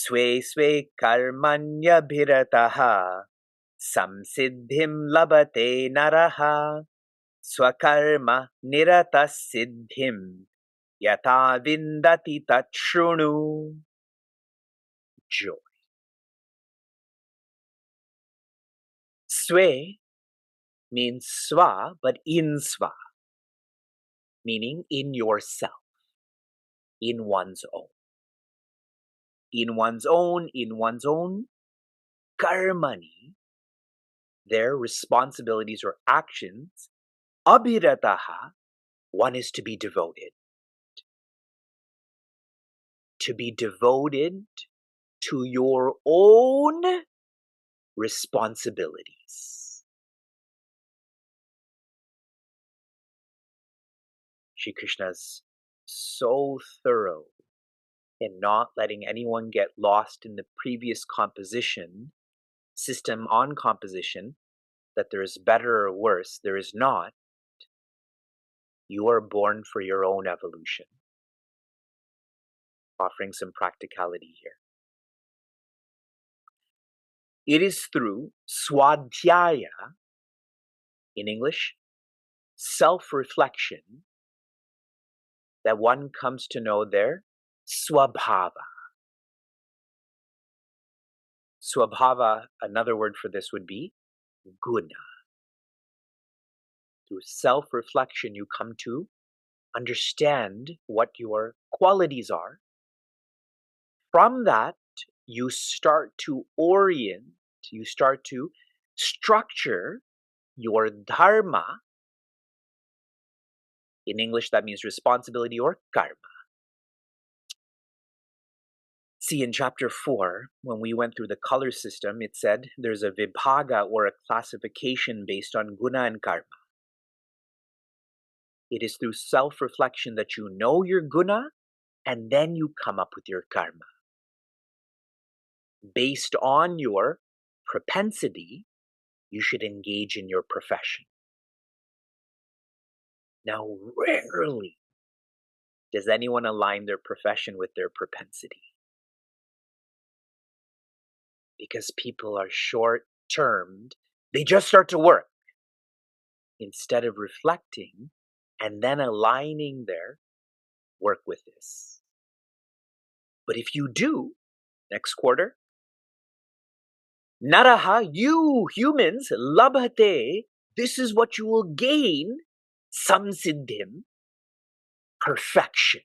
Swe swe karmanyabhirataha samsiddhim labate naraha swakarma nirata siddhim yata vindati tatshrunu. Joy. Swe means swa, but in swa, meaning in yourself, in one's own. In one's own, karmani, their responsibilities or actions, abhirataha, one is to be devoted. To be devoted to your own responsibilities. Shri Krishna's so thorough in not letting anyone get lost in the previous composition, system on composition, that there is better or worse. There is not. You are born for your own evolution. Offering some practicality here. It is through swadhyaya, in English, self-reflection, that one comes to know their swabhava. Swabhava, another word for this would be guna. Through self-reflection, you come to understand what your qualities are. From that, you start to orient, you start to structure your dharma. In English, that means responsibility or karma. See, in chapter 4, when we went through the color system, it said there's a vibhaga or a classification based on guna and karma. It is through self-reflection that you know your guna, and then you come up with your karma. Based on your propensity, you should engage in your profession. Now, rarely does anyone align their profession with their propensity. Because people are short-termed, they just start to work instead of reflecting and then aligning their work with this. But if you do, next quarter, naraha, you humans, labhate, this is what you will gain, samsiddhim, perfection.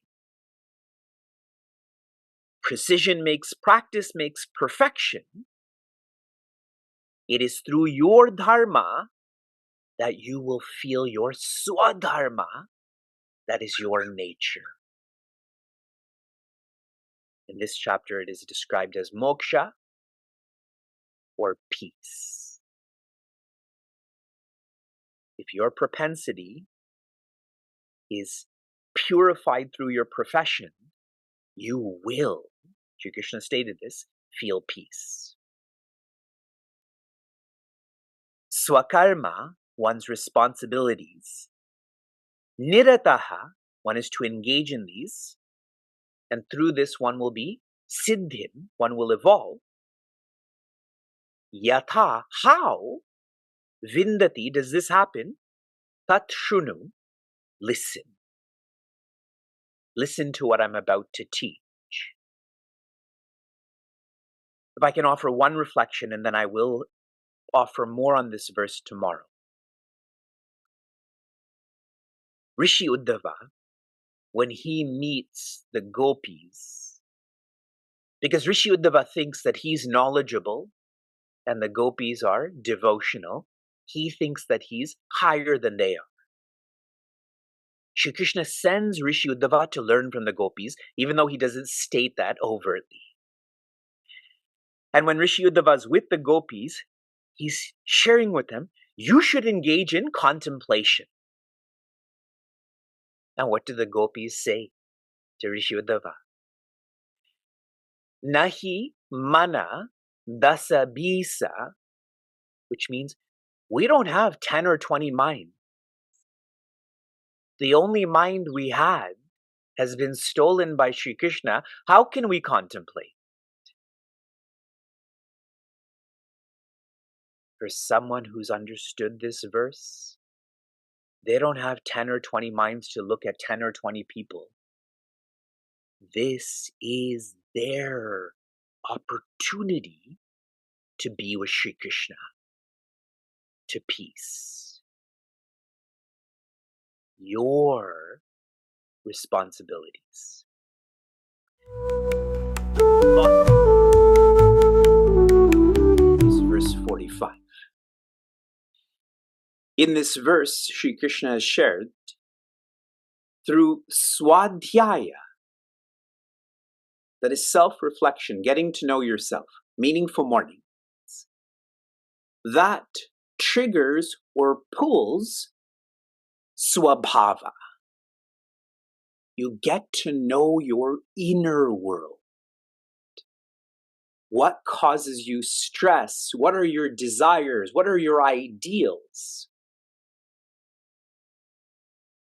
Precision makes practice, makes perfection. It is through your dharma that you will feel your swadharma, that is your nature. In this chapter, it is described as moksha or peace. If your propensity is purified through your profession, you will, Sri Krishna stated this, feel peace. Swakarma, one's responsibilities. Nirataha, one is to engage in these, and through this one will be siddhim, one will evolve. Yatha, how? Vindati, does this happen? Tat shunu, listen. Listen to what I'm about to teach. If I can offer one reflection, and then I will offer more on this verse tomorrow. Rishi Uddhava, when he meets the gopis, because Rishi Uddhava thinks that he's knowledgeable and the gopis are devotional, he thinks that he's higher than they are. Shri Krishna sends Rishi Uddhava to learn from the gopis, even though he doesn't state that overtly. And when Rishi Uddhava is with the gopis, he's sharing with them, you should engage in contemplation. Now, what do the gopis say to Rishi Uddhava? Nahi mana dasa bisa, which means we don't have 10 or 20 minds. The only mind we had has been stolen by Sri Krishna. How can we contemplate? For someone who's understood this verse, they don't have 10 or 20 minds to look at 10 or 20 people. This is their opportunity to be with Sri Krishna, to peace. Your responsibilities. This is verse 45. In this verse, Sri Krishna has shared through swadhyaya, that is self-reflection, getting to know yourself, meaningful mornings, that triggers or pulls swabhava. You get to know your inner world. What causes you stress? What are your desires? What are your ideals?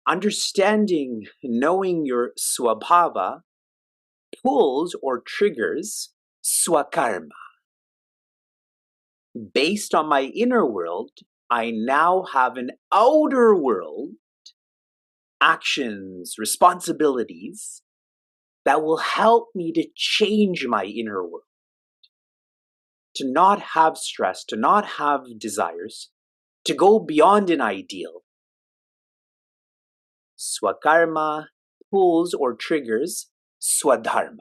Understanding, knowing your swabhava pulls or triggers swakarma. Based on my inner world, I now have an outer world, actions, responsibilities that will help me to change my inner world. To not have stress, to not have desires, to go beyond an ideal. Swakarma pulls or triggers swadharma,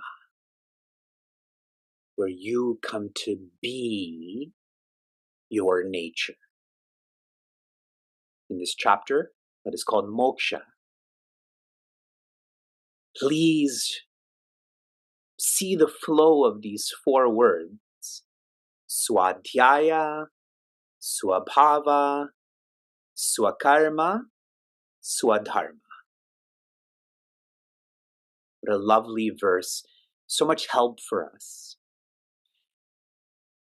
where you come to be your nature. In this chapter that is called Moksha, please see the flow of these four words: swadhyaya, swabhava, swakarma, swadharma. What a lovely verse. So much help for us.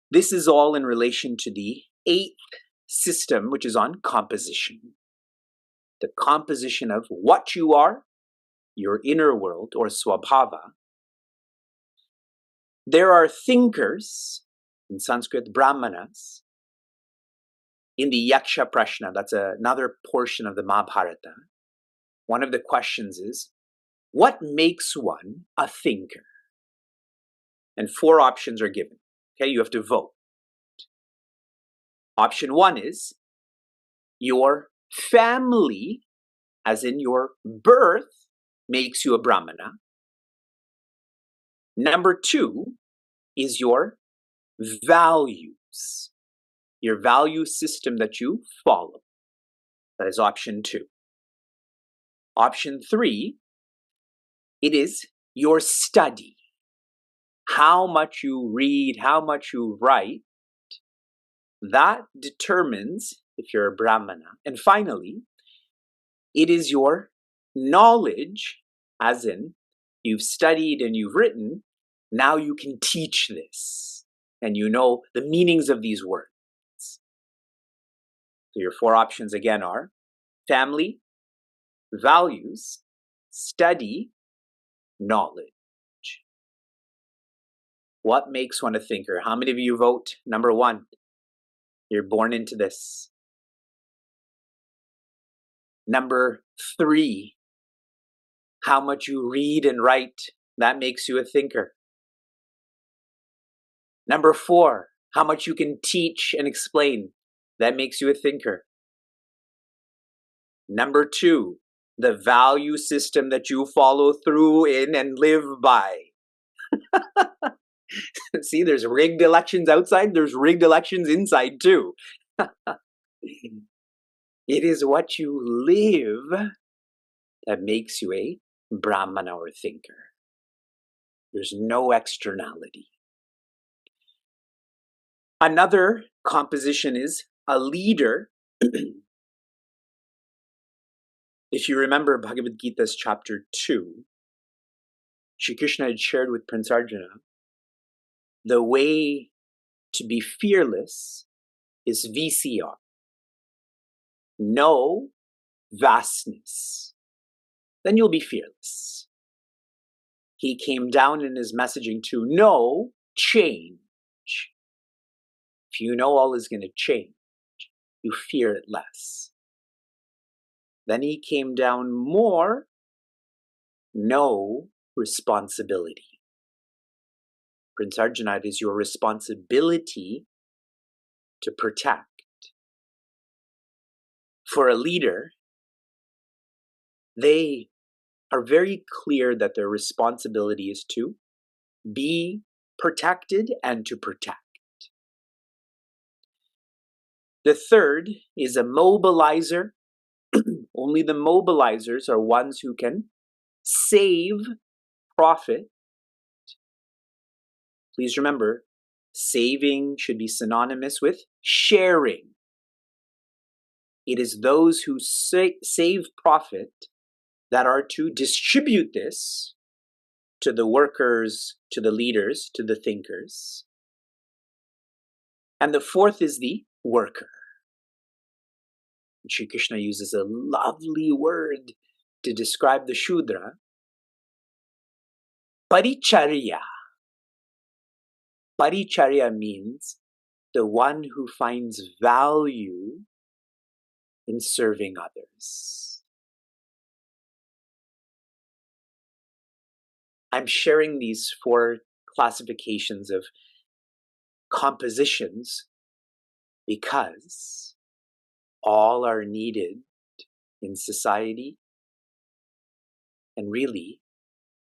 This is all in relation to the 8th system, which is on composition. The composition of what you are, your inner world, or swabhava. There are thinkers, in Sanskrit, brahmanas. In the Yaksha Prashna, that's another portion of the Mahabharata, one of the questions is, what makes one a thinker? And 4 options are given. Okay, you have to vote. Option 1 is your family, as in your birth, makes you a brahmana. Number 2 is your values, your value system that you follow. That is option 2. Option 3, it is your study. How much you read, how much you write, that determines if you're a brahmana. And finally, it is your knowledge, as in you've studied and you've written, now you can teach this, and you know the meanings of these words. So your 4 options again are family, values, study, knowledge. What makes one a thinker? How many of you vote number 1? You're born into this. Number 3, how much you read and write, that makes you a thinker. Number 4, how much you can teach and explain, that makes you a thinker. Number 2, the value system that you follow through in and live by. See, there's rigged elections outside, there's rigged elections inside too. It is what you live that makes you a brahmana or thinker. There's no externality. Another composition is a leader. If you remember Bhagavad Gita's chapter 2, Shri Krishna had shared with Prince Arjuna, the way to be fearless is VCR. Know vastness. Then you'll be fearless. He came down in his messaging to know change. If you know all is going to change, you fear it less. Then he came down more, no responsibility. Prince Arjuna, it is your responsibility to protect. For a leader, they are very clear that their responsibility is to be protected and to protect. The third is a mobilizer. Only the mobilizers are ones who can save profit. Please remember, saving should be synonymous with sharing. It is those who save profit that are to distribute this to the workers, to the leaders, to the thinkers. And the fourth is the worker. Sri Krishna uses a lovely word to describe the Shudra. Paricharya. Paricharya means the one who finds value in serving others. I'm sharing these 4 classifications of compositions because all are needed in society, and really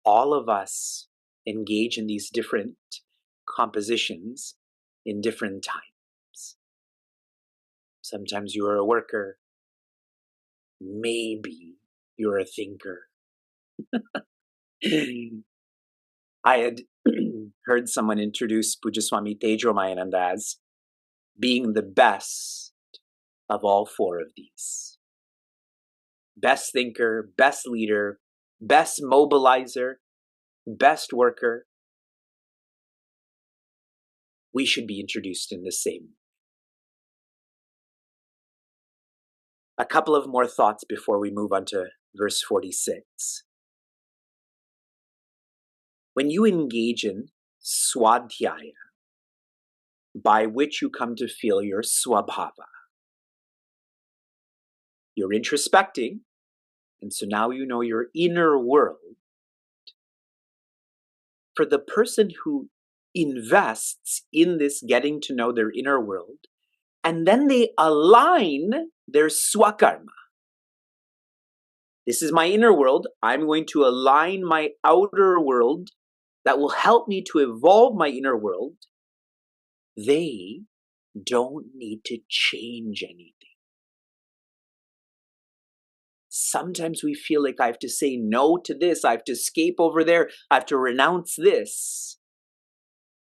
all of us engage in these different compositions in different times. Sometimes you are a worker, maybe you're a thinker. I had heard someone introduce Pujaswami Tejromayananda as being the best of all 4 of these. Best thinker, best leader, best mobilizer, best worker. We should be introduced in the same. A couple of more thoughts before we move on to verse 46. When you engage in swadhyaya, by which you come to feel your swabhava, you're introspecting, and so now you know your inner world. For the person who invests in this getting to know their inner world, and then they align their swakarma. This is my inner world. I'm going to align my outer world that will help me to evolve my inner world. They don't need to change anything. Sometimes we feel like I have to say no to this, I have to escape over there, I have to renounce this.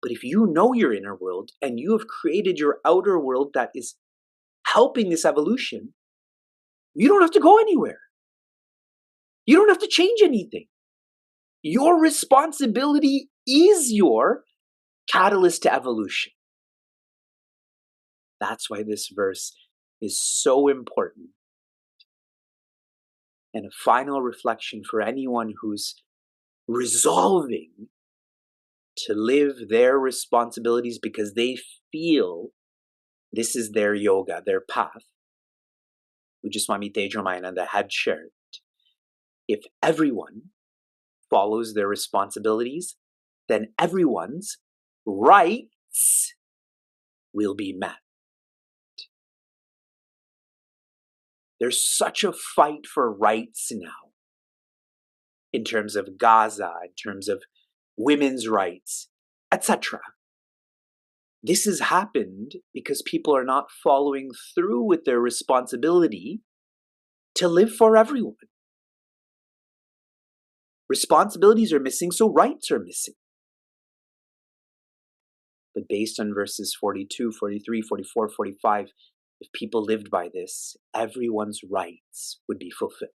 But if you know your inner world and you have created your outer world that is helping this evolution, you don't have to go anywhere. You don't have to change anything. Your responsibility is your catalyst to evolution. That's why this verse is so important. And a final reflection for anyone who's resolving to live their responsibilities because they feel this is their yoga, their path. Pujaswami Tejromayananda had shared, if everyone follows their responsibilities, then everyone's rights will be met. There's such a fight for rights now, in terms of Gaza, in terms of women's rights, etc. This has happened because people are not following through with their responsibility to live for everyone. Responsibilities are missing, so rights are missing. But based on verses 42, 43, 44, 45, if people lived by this, everyone's rights would be fulfilled.